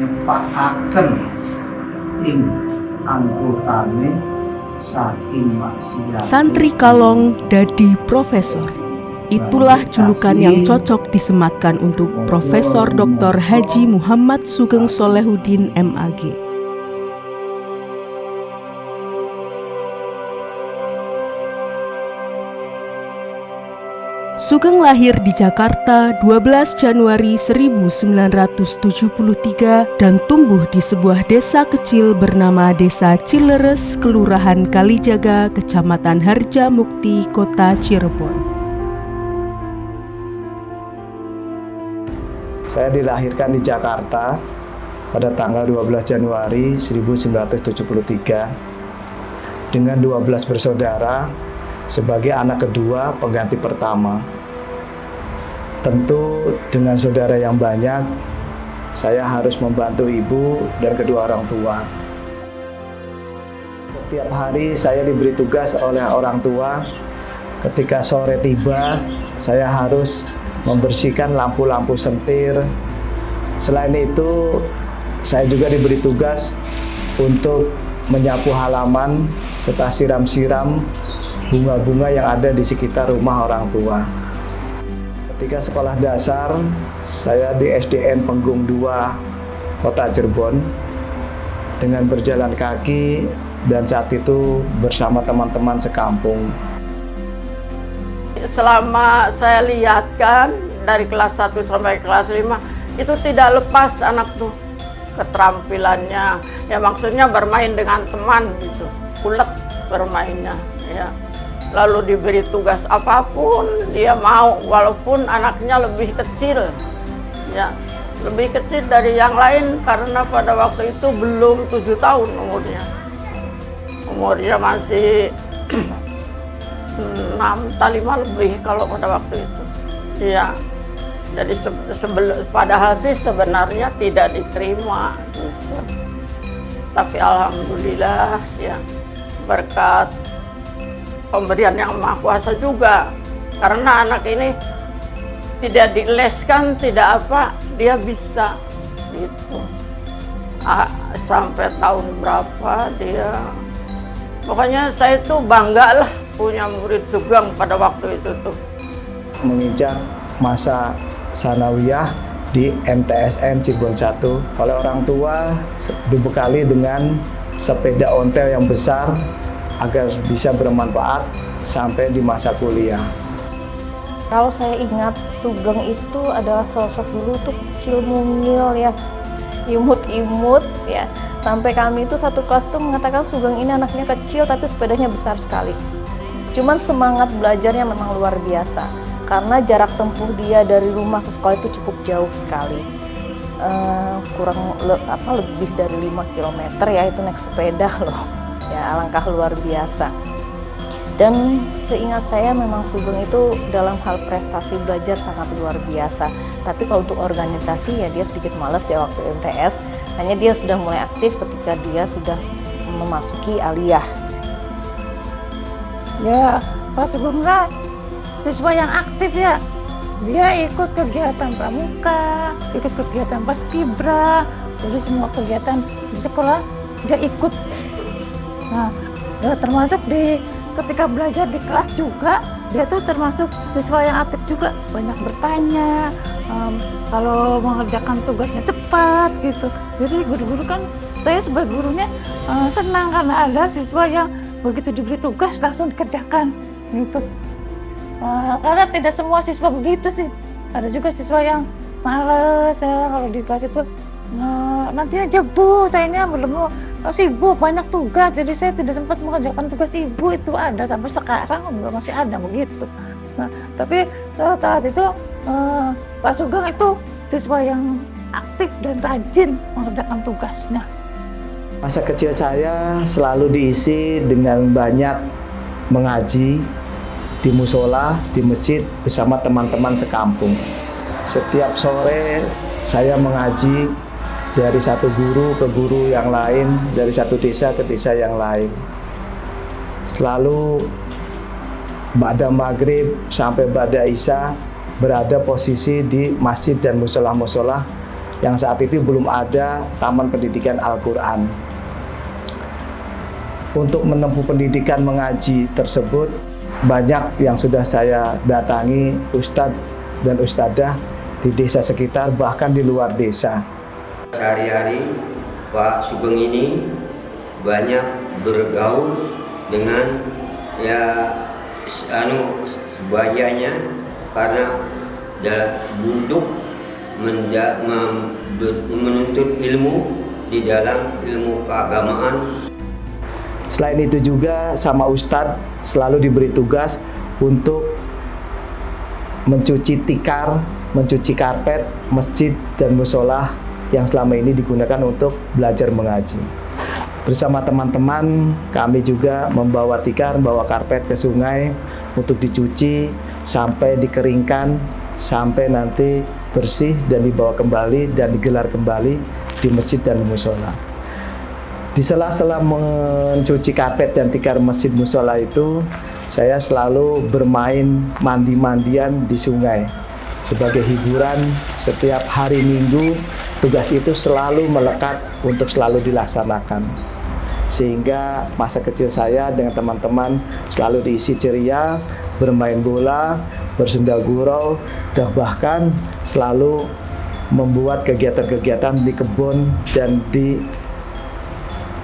nyepakaken ing anggotane saking maksiat. Santri kalong dadi profesor. Itulah julukan yang cocok disematkan untuk Profesor Dr. Haji Muhammad Sugeng Solehudin MAG. Sugeng lahir di Jakarta 12 Januari 1973 dan tumbuh di sebuah desa kecil bernama Desa Cileres, Kelurahan Kalijaga, Kecamatan Harjamukti, Kota Cirebon. Saya dilahirkan di Jakarta pada tanggal 12 Januari 1973 dengan 12 bersaudara sebagai anak kedua pengganti pertama. Tentu dengan saudara yang banyak, saya harus membantu ibu dan kedua orang tua. Setiap hari saya diberi tugas oleh orang tua. Ketika sore tiba, saya harus membersihkan lampu-lampu sentir. Selain itu, saya juga diberi tugas untuk menyapu halaman serta siram-siram bunga-bunga yang ada di sekitar rumah orang tua. Ketika sekolah dasar, saya di SDN Penggung 2, Kota Cirebon, dengan berjalan kaki dan saat itu bersama teman-teman sekampung. Selama saya lihat kan, dari kelas 1 sampai kelas 5, itu tidak lepas anak tuh keterampilannya. Ya maksudnya bermain dengan teman gitu, ulet bermainnya ya. Lalu diberi tugas apapun dia mau, walaupun anaknya lebih kecil ya, lebih kecil dari yang lain karena pada waktu itu belum 7 tahun umurnya masih 6 atau 5 lebih kalau pada waktu itu ya. Jadi padahal sih sebenarnya tidak diterima gitu. Tapi alhamdulillah ya, berkat pemberian yang Maha Kuasa juga, karena anak ini tidak dileskan, tidak apa, dia bisa gitu. Sampai tahun berapa dia, pokoknya saya tuh bangga lah punya murid Sugeng pada waktu itu tuh. Menginjak masa sanawiyah di MTSN Cirebon 1 oleh orang tua, dibekali dengan sepeda ontel yang besar agar bisa bermanfaat sampai di masa kuliah. Kalau saya ingat, Sugeng itu adalah sosok dulu tuh kecil mungil ya, imut-imut ya. Sampai kami itu satu kelas tuh mengatakan Sugeng ini anaknya kecil tapi sepedanya besar sekali. Cuman semangat belajarnya memang luar biasa, karena jarak tempuh dia dari rumah ke sekolah itu cukup jauh sekali. Lebih dari 5 km ya, itu naik sepeda loh. Ya, alangkah luar biasa. Dan seingat saya memang Sugeng itu dalam hal prestasi belajar sangat luar biasa. Tapi kalau untuk organisasi ya dia sedikit malas ya waktu MTS. Hanya dia sudah mulai aktif ketika dia sudah memasuki aliyah. Ya, Pak Sugeng siswa yang aktif ya. Dia ikut kegiatan pramuka, ikut kegiatan paskibra, jadi semua kegiatan di sekolah dia ikut. Nah, ya termasuk ketika belajar di kelas juga, dia tuh termasuk siswa yang aktif juga, banyak bertanya, kalau mengerjakan tugasnya cepat gitu. Jadi guru-guru kan, saya sebagai gurunya senang karena ada siswa yang begitu diberi tugas langsung dikerjakan gitu. Karena tidak semua siswa begitu sih, ada juga siswa yang males ya kalau di kelas itu. Nanti aja Bu, saya ini belum sibuk banyak tugas, jadi saya tidak sempat mengerjakan tugas ibu. Itu ada sampai sekarang juga masih ada begitu. Nah, tapi saat itu Pak Sugeng itu siswa yang aktif dan rajin mengerjakan tugasnya. Masa kecil saya selalu diisi dengan banyak mengaji di musola, di masjid bersama teman-teman sekampung. Setiap sore saya mengaji dari satu guru ke guru yang lain, dari satu desa ke desa yang lain. Selalu ba'da maghrib sampai ba'da isya berada posisi di masjid dan musola-musola yang saat itu belum ada Taman Pendidikan Al-Quran. Untuk menempuh pendidikan mengaji tersebut, banyak yang sudah saya datangi ustadz dan ustadzah di desa sekitar, bahkan di luar desa. Sehari-hari Pak Sugeng ini banyak bergaul dengan sebayanya, karena untuk menuntut ilmu di dalam ilmu keagamaan. Selain itu juga sama ustadz selalu diberi tugas untuk mencuci tikar, mencuci karpet masjid dan musola yang selama ini digunakan untuk belajar mengaji. Bersama teman-teman kami juga membawa tikar, membawa karpet ke sungai untuk dicuci sampai dikeringkan, sampai nanti bersih dan dibawa kembali dan digelar kembali di masjid dan musola. Di sela-sela mencuci karpet dan tikar masjid musola itu, saya selalu bermain mandi-mandian di sungai. Sebagai hiburan, setiap hari Minggu, tugas itu selalu melekat untuk selalu dilaksanakan. Sehingga masa kecil saya dengan teman-teman selalu diisi ceria, bermain bola, bersenda gurau, dan bahkan selalu membuat kegiatan-kegiatan di kebun dan di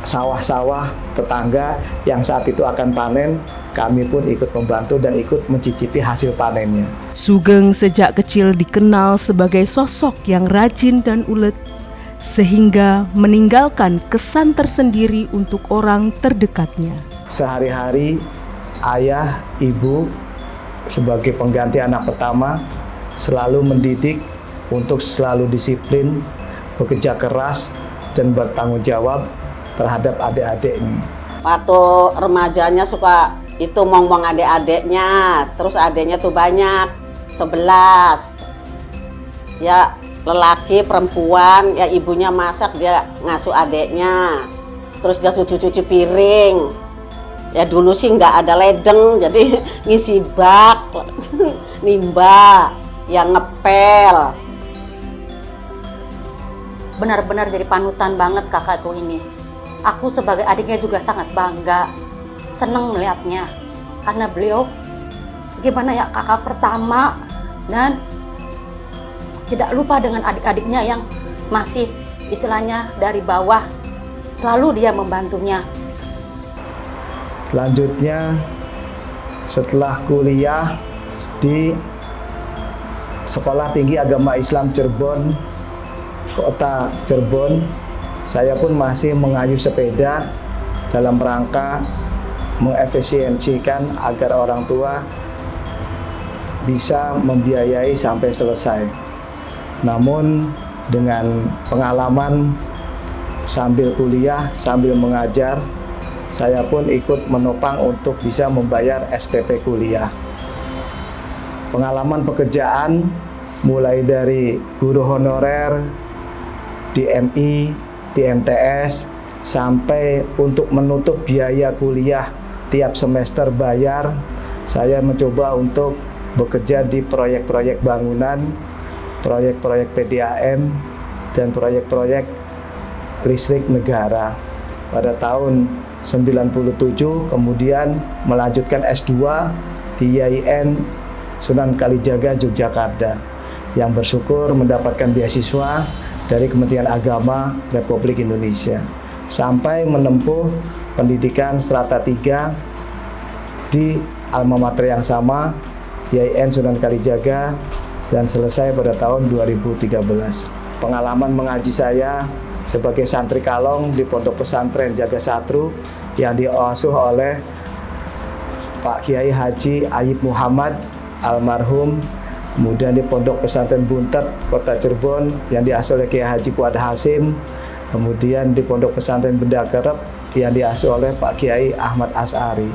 sawah-sawah tetangga yang saat itu akan panen. Kami pun ikut membantu dan ikut mencicipi hasil panennya. Sugeng sejak kecil dikenal sebagai sosok yang rajin dan ulet, sehingga meninggalkan kesan tersendiri untuk orang terdekatnya. Sehari-hari ayah, ibu sebagai pengganti anak pertama selalu mendidik untuk selalu disiplin, bekerja keras, dan bertanggung jawab terhadap adik-adiknya. Waktu remajanya suka itu ngomong adik-adiknya, terus adiknya tuh banyak, 11. Ya lelaki, perempuan, ya ibunya masak, dia ngasuh adiknya. Terus dia cuci-cuci piring. Ya dulu sih nggak ada ledeng, jadi ngisi bak, nimba, yang ngepel. Benar-benar jadi panutan banget kakakku ini. Aku sebagai adiknya juga sangat bangga, senang melihatnya. Karena beliau gimana ya, kakak pertama dan tidak lupa dengan adik-adiknya yang masih istilahnya dari bawah. Selalu dia membantunya. Selanjutnya setelah kuliah di Sekolah Tinggi Agama Islam Cirebon, Kota Cirebon, saya pun masih mengayuh sepeda dalam rangka mengefisiensikan agar orang tua bisa membiayai sampai selesai. Namun dengan pengalaman sambil kuliah, sambil mengajar, saya pun ikut menopang untuk bisa membayar SPP kuliah. Pengalaman pekerjaan mulai dari guru honorer, di MI, di MTS, sampai untuk menutup biaya kuliah tiap semester bayar, saya mencoba untuk bekerja di proyek-proyek bangunan, proyek-proyek PDAM, dan proyek-proyek listrik negara. Pada tahun 97 kemudian melanjutkan S2 di IAIN Sunan Kalijaga, Yogyakarta, yang bersyukur mendapatkan beasiswa dari Kementerian Agama Republik Indonesia, sampai menempuh pendidikan strata 3 di alma mater yang sama, IAIN Sunan Kalijaga, dan selesai pada tahun 2013. Pengalaman mengaji saya sebagai santri kalong di Pondok Pesantren Jaga Satru yang diasuh oleh Pak Kiai Haji Ayib Muhammad almarhum, kemudian di Pondok Pesantren Buntet Kota Cirebon yang diasuh oleh Kiai Haji Fuad Hasim, kemudian di Pondok Pesantren Benda Kerep yang diasuh oleh Pak Kiai Ahmad As'ari.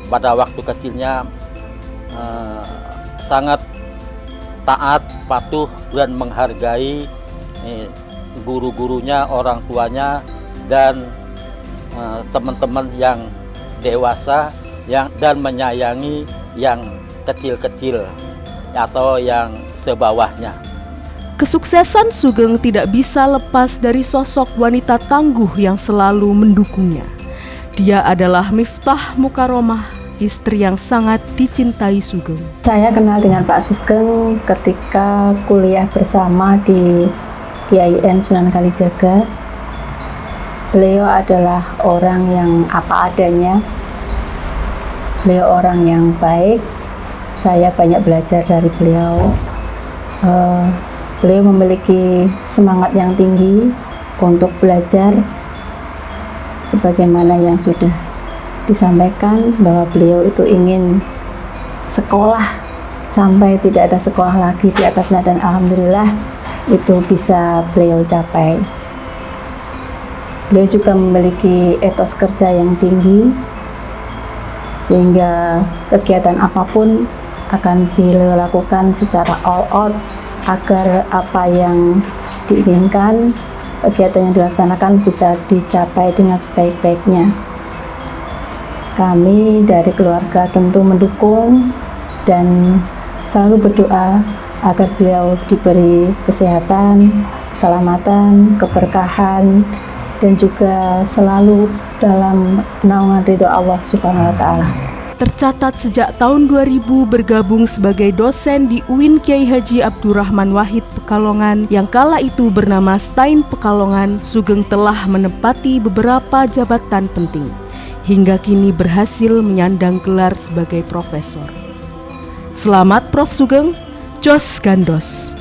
Pada waktu kecilnya sangat taat, patuh, dan menghargai guru-gurunya, orang tuanya, dan teman-teman yang dewasa dan menyayangi yang kecil-kecil atau yang sebawahnya. Kesuksesan Sugeng tidak bisa lepas dari sosok wanita tangguh yang selalu mendukungnya. Dia adalah Miftah Mukaromah, istri yang sangat dicintai Sugeng. Saya kenal dengan Pak Sugeng ketika kuliah bersama di IAIN Sunan Kalijaga. Beliau adalah orang yang apa adanya. Beliau orang yang baik. Saya banyak belajar dari beliau. Beliau memiliki semangat yang tinggi untuk belajar, sebagaimana yang sudah disampaikan bahwa beliau itu ingin sekolah sampai tidak ada sekolah lagi di atasnya, dan alhamdulillah itu bisa beliau capai. Beliau juga memiliki etos kerja yang tinggi, sehingga kegiatan apapun akan beliau lakukan secara all out agar apa yang diinginkan, kegiatan yang dilaksanakan bisa dicapai dengan sebaik-baiknya. Kami dari keluarga tentu mendukung dan selalu berdoa agar beliau diberi kesehatan, keselamatan, keberkahan, dan juga selalu dalam naungan ridho Allah Subhanahu wa Ta'ala. Tercatat sejak tahun 2000 bergabung sebagai dosen di UIN Kiai Haji Abdurrahman Wahid Pekalongan yang kala itu bernama Stein Pekalongan, Sugeng telah menempati beberapa jabatan penting. Hingga kini berhasil menyandang gelar sebagai profesor. Selamat Prof. Sugeng, Jos Gandos.